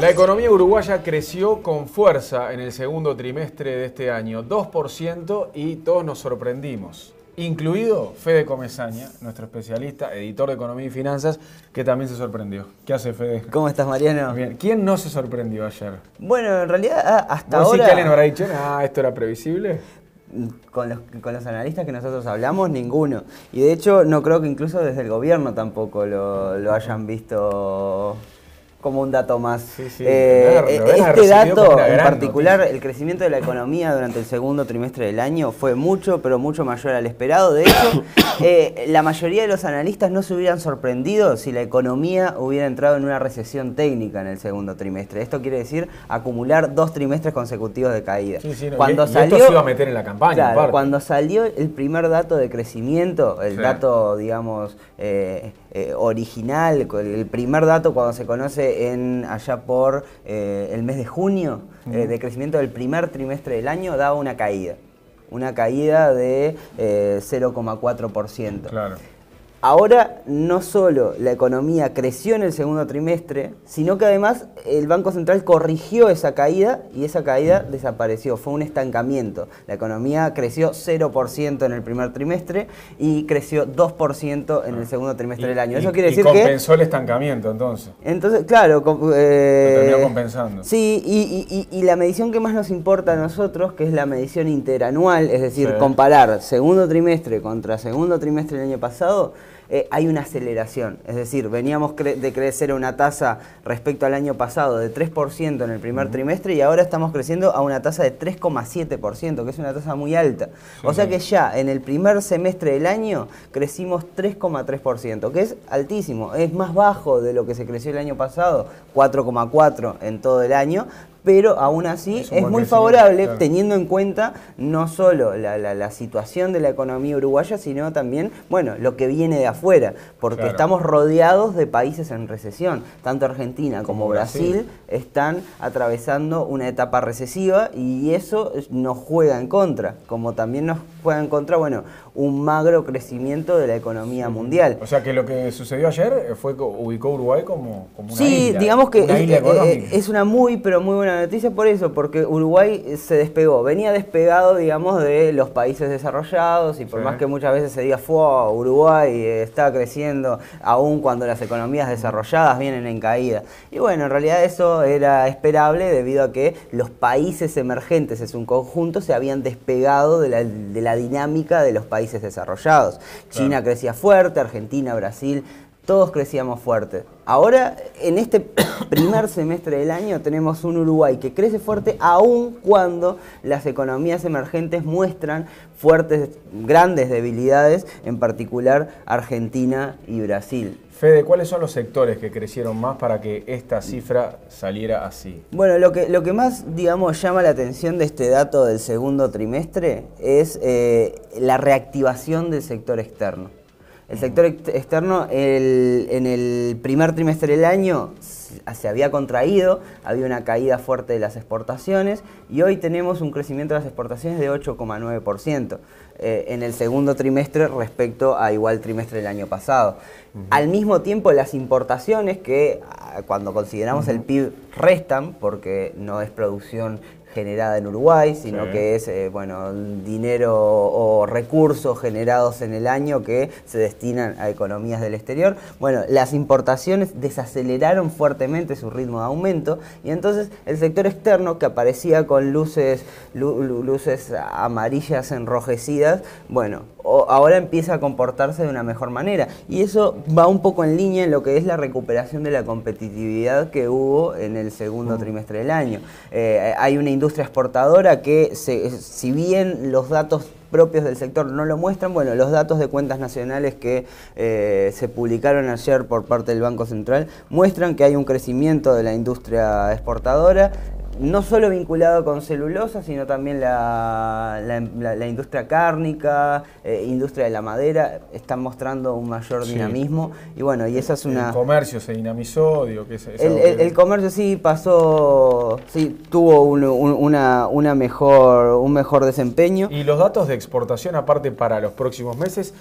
La economía uruguaya creció con fuerza en el segundo trimestre de este año, 2%, y todos nos sorprendimos, incluido Fede Comesaña, nuestro especialista, editor de Economía y Finanzas, que también se sorprendió. ¿Qué hace, Fede? ¿Cómo estás, Mariano? Bien. ¿Quién no se sorprendió ayer? Bueno, en realidad hasta ¿Vos ahora... sí que alguien habrá dicho, esto era previsible? Con los analistas que nosotros hablamos, ninguno. Y de hecho, no creo que incluso desde el gobierno tampoco lo hayan visto como un dato más. Sí, sí, este dato en particular, noticia. El crecimiento de la economía durante el segundo trimestre del año fue mucho, pero mucho mayor al esperado. De hecho, la mayoría de los analistas no se hubieran sorprendido si la economía hubiera entrado en una recesión técnica en el segundo trimestre. Esto quiere decir acumular 2 trimestres consecutivos de caída. Sí, sí, no. Cuando esto se iba a meter en la campaña. Claro, cuando salió el primer dato de crecimiento, el dato, digamos, original, el primer dato cuando se conoce allá por el mes de junio, de crecimiento del primer trimestre del año, daba una caída de 0,4%. Claro. Ahora no solo la economía creció en el segundo trimestre, sino que además el Banco Central corrigió esa caída y esa caída desapareció, fue un estancamiento. La economía creció 0% en el primer trimestre y creció 2% en el segundo trimestre del año. Eso quiere decir que... compensó el estancamiento entonces. Entonces, claro... lo terminó compensando. Sí, y la medición que más nos importa a nosotros, que es la medición interanual, es decir, comparar segundo trimestre contra segundo trimestre del año pasado, hay una aceleración, es decir, veníamos de crecer a una tasa respecto al año pasado de 3% en el primer trimestre y ahora estamos creciendo a una tasa de 3,7%, que es una tasa muy alta. O sea que ya en el primer semestre del año crecimos 3,3%, que es altísimo, es más bajo de lo que se creció el año pasado, 4,4% en todo el año, pero aún así es muy favorable, claro, teniendo en cuenta no solo la situación de la economía uruguaya, sino también, bueno, lo que viene de afuera, porque estamos rodeados de países en recesión. Tanto Argentina como Brasil están atravesando una etapa recesiva y eso nos juega en contra, como también nos juega en contra, bueno, un magro crecimiento de la economía mundial. O sea que lo que sucedió ayer fue que ubicó a Uruguay como una isla. Sí, digamos que es una muy, pero muy buena noticia por eso, porque Uruguay se despegó, venía despegado, digamos, de los países desarrollados y por más que muchas veces se diga, Uruguay está creciendo aún cuando las economías desarrolladas vienen en caída. Y bueno, en realidad eso era esperable debido a que los países emergentes en su conjunto se habían despegado de la dinámica de los países desarrollados. China crecía fuerte, Argentina, Brasil, todos crecíamos fuerte. Ahora, en este primer semestre del año, tenemos un Uruguay que crece fuerte aun cuando las economías emergentes muestran grandes debilidades, en particular Argentina y Brasil. Fede, ¿cuáles son los sectores que crecieron más para que esta cifra saliera así? Bueno, lo que más, digamos, llama la atención de este dato del segundo trimestre es la reactivación del sector externo. El sector externo en el primer trimestre del año se había contraído, había una caída fuerte de las exportaciones y hoy tenemos un crecimiento de las exportaciones de 8,9% en el segundo trimestre respecto a igual trimestre del año pasado. Al mismo tiempo las importaciones, que cuando consideramos el PIB restan, porque no es producción generada en Uruguay, sino que es dinero o recursos generados en el año que se destinan a economías del exterior. Bueno, las importaciones desaceleraron fuertemente su ritmo de aumento y entonces el sector externo, que aparecía con luces amarillas enrojecidas, bueno, ahora empieza a comportarse de una mejor manera y eso va un poco en línea en lo que es la recuperación de la competitividad que hubo en el segundo trimestre del año. Hay una industria exportadora que, si bien los datos propios del sector no lo muestran, bueno, los datos de cuentas nacionales que se publicaron ayer por parte del Banco Central muestran que hay un crecimiento de la industria exportadora, no solo vinculado con celulosa, sino también la industria cárnica, industria de la madera, están mostrando un mayor dinamismo. Y bueno, y esa es una... El comercio se dinamizó, digo que el comercio sí pasó, sí, tuvo un mejor desempeño. Y los datos de exportación, aparte para los próximos meses,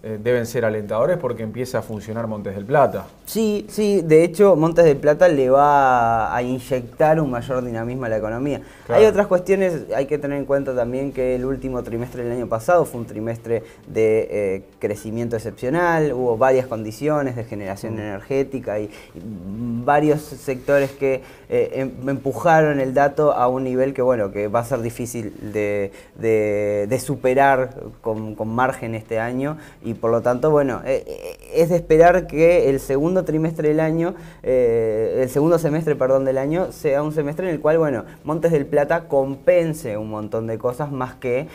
deben ser alentadores porque empieza a funcionar Montes del Plata. Sí, sí, de hecho Montes del Plata le va a inyectar un mayor dinamismo a la economía. Claro. Hay otras cuestiones, hay que tener en cuenta también que el último trimestre del año pasado fue un trimestre de crecimiento excepcional, hubo varias condiciones de generación energética y varios sectores que empujaron el dato a un nivel que, bueno, que va a ser difícil de superar con margen este año. Y por lo tanto, bueno, es de esperar que el segundo trimestre del año, el segundo semestre, perdón, del año, sea un semestre en el cual, bueno, Montes del Plata compense un montón de cosas más que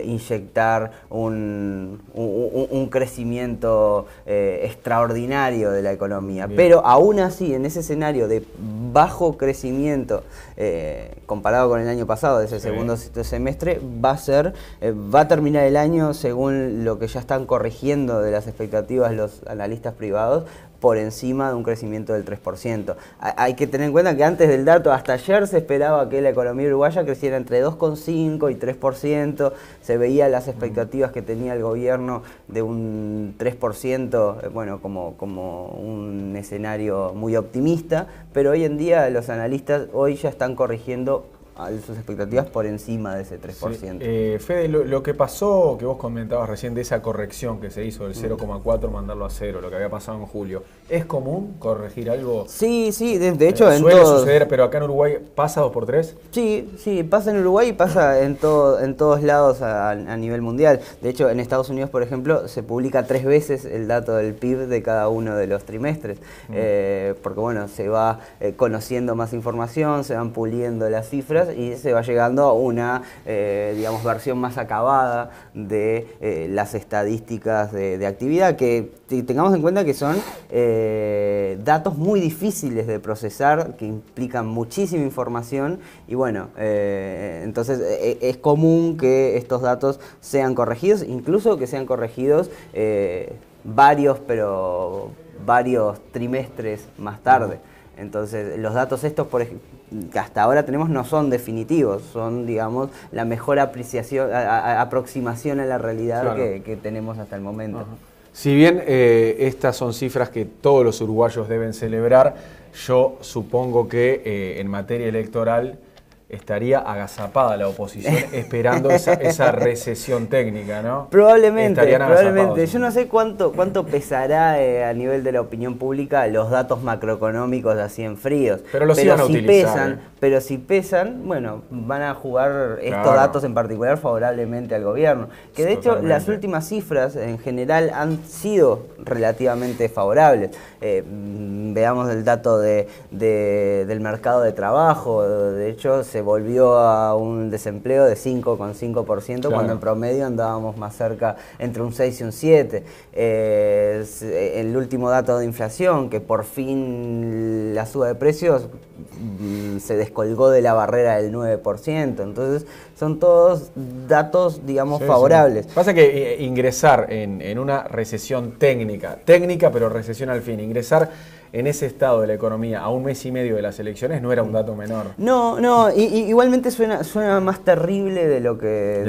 inyectar un crecimiento extraordinario de la economía. Bien. Pero aún así, en ese escenario de bajo crecimiento comparado con el año pasado, de ese segundo semestre, va a terminar el año, según lo que ya están corrigiendo de las expectativas los analistas privados, por encima de un crecimiento del 3%. Hay que tener en cuenta que antes del dato, hasta ayer se esperaba que la economía uruguaya creciera entre 2,5 y 3%, se veían las expectativas que tenía el gobierno de un 3%, bueno, como un escenario muy optimista, pero hoy en día los analistas hoy ya están corrigiendo sus expectativas por encima de ese 3%. Sí. Fede, lo que pasó, que vos comentabas recién de esa corrección que se hizo del 0,4, mandarlo a 0, lo que había pasado en julio, ¿es común corregir algo? Sí, sí, de hecho suele suceder, pero acá en Uruguay pasa 2x3. Sí, pasa en Uruguay y pasa en todos lados a nivel mundial. De hecho, en Estados Unidos, por ejemplo, se publica 3 veces el dato del PIB de cada uno de los trimestres, porque bueno, se va conociendo más información, se van puliendo las cifras y se va llegando a una, digamos, versión más acabada de las estadísticas de actividad, que tengamos en cuenta que son datos muy difíciles de procesar, que implican muchísima información y bueno, entonces es común que estos datos sean corregidos, incluso que sean corregidos varios trimestres más tarde. Entonces, los datos estos, que hasta ahora tenemos, no son definitivos, son, digamos, la mejor aproximación a la realidad, claro, que tenemos hasta el momento. Ajá. Si bien estas son cifras que todos los uruguayos deben celebrar, yo supongo que en materia electoral estaría agazapada la oposición esperando esa recesión técnica, ¿no? Probablemente. Yo no sé cuánto pesará a nivel de la opinión pública los datos macroeconómicos así en fríos. Pero los iban a utilizar. Pero si pesan, bueno, van a jugar estos datos en particular favorablemente al gobierno. Que de hecho las últimas cifras en general han sido relativamente favorables. Veamos el dato del mercado de trabajo. De hecho, se volvió a un desempleo de 5,5%, claro, cuando en promedio andábamos más cerca entre un 6 y un 7. El último dato de inflación, que por fin la suba de precios se descolgó de la barrera del 9%. Entonces, son todos datos, digamos, favorables. Sí. Pasa que ingresar en una recesión técnica, pero recesión al fin, ingresar en ese estado de la economía a un mes y medio de las elecciones no era un dato menor. No, igualmente suena más terrible de lo que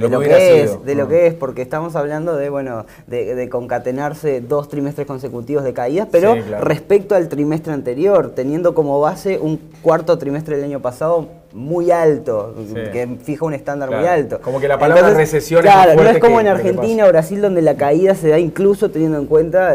es, porque estamos hablando de concatenarse 2 trimestres consecutivos de caídas, pero claro, respecto al trimestre anterior, teniendo como base un cuarto trimestre del año pasado muy alto, que fija un estándar muy alto. Como que la palabra recesión es más fuerte, no es como en Argentina o Brasil, donde la caída se da incluso teniendo en cuenta,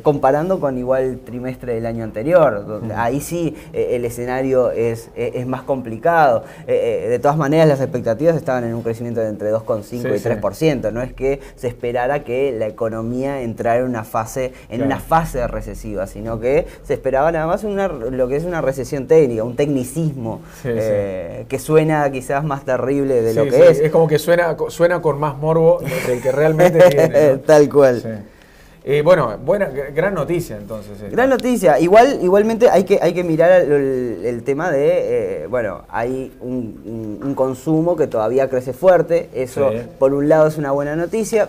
comparando con igual trimestre del año anterior, donde ahí sí el escenario es más complicado. De todas maneras, las expectativas estaban en un crecimiento de entre 2,5 y 3%. No es que se esperara que la economía entrara en una fase recesiva, sino que se esperaba nada más lo que es una recesión técnica, un tecnicismo. Que suena quizás más terrible de lo que es. Es como que suena con más morbo del que realmente tiene, ¿no? Tal cual. Sí. Gran noticia entonces. Gran noticia. Igualmente hay que mirar el tema de, hay un consumo que todavía crece fuerte. Eso, por un lado, es una buena noticia.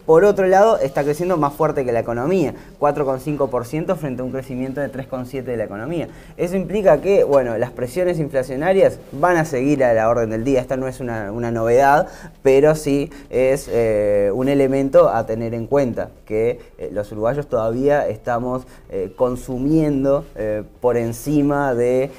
Por otro lado, está creciendo más fuerte que la economía, 4,5% frente a un crecimiento de 3,7% de la economía. Eso implica que, bueno, las presiones inflacionarias van a seguir a la orden del día. Esta no es una novedad, pero sí es un elemento a tener en cuenta, que los uruguayos todavía estamos consumiendo por encima de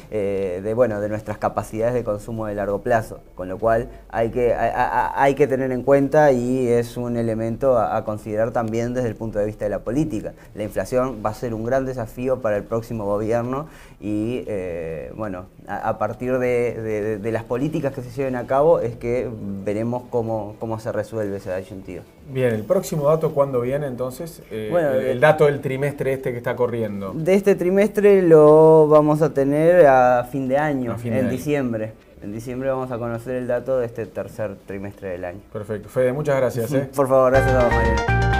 nuestras capacidades de consumo de largo plazo, con lo cual hay que tener en cuenta, y es un elemento a considerar también desde el punto de vista de la política. La inflación va a ser un gran desafío para el próximo gobierno y a partir de las políticas que se lleven a cabo es que veremos cómo se resuelve esa disyuntiva. Bien, ¿el próximo dato cuándo viene entonces? El dato del trimestre que está corriendo. De este trimestre lo vamos a tener a fin de año, diciembre. En diciembre vamos a conocer el dato de este tercer trimestre del año. Perfecto. Fede, muchas gracias. Por favor, gracias a vos, Mariano.